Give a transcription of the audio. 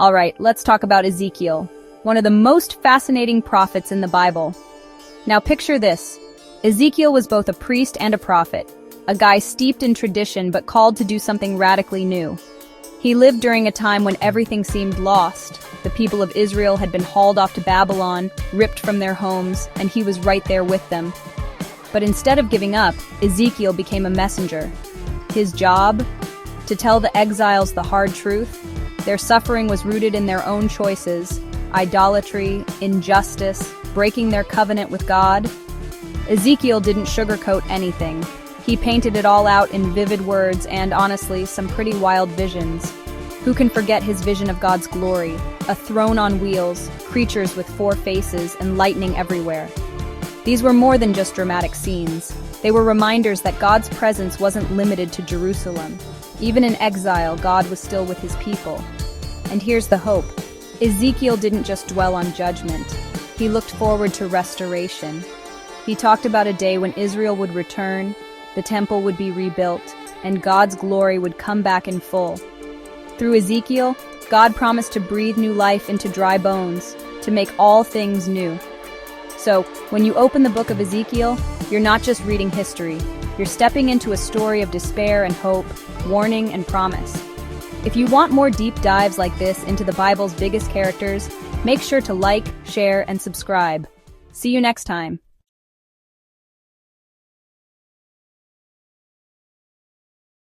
All right, let's talk about Ezekiel, one of the most fascinating prophets in the Bible. Now picture this. Ezekiel was both a priest and a prophet, a guy steeped in tradition but called to do something radically new. He lived during a time when everything seemed lost. The people of Israel had been hauled off to Babylon, ripped from their homes, and he was right there with them. But instead of giving up, Ezekiel became a messenger. His job? To tell the exiles the hard truth. Their suffering was rooted in their own choices, idolatry, injustice, breaking their covenant with God. Ezekiel didn't sugarcoat anything. He painted it all out in vivid words and, honestly, some pretty wild visions. Who can forget his vision of God's glory? A throne on wheels, creatures with 4 faces, and lightning everywhere. These were more than just dramatic scenes. They were reminders that God's presence wasn't limited to Jerusalem. Even in exile, God was still with his people. And here's the hope. Ezekiel didn't just dwell on judgment. He looked forward to restoration. He talked about a day when Israel would return, the temple would be rebuilt, and God's glory would come back in full. Through Ezekiel, God promised to breathe new life into dry bones, to make all things new. So, when you open the book of Ezekiel, you're not just reading history. You're stepping into a story of despair and hope, warning and promise. If you want more deep dives like this into the Bible's biggest characters, make sure to like, share, and subscribe. See you next time.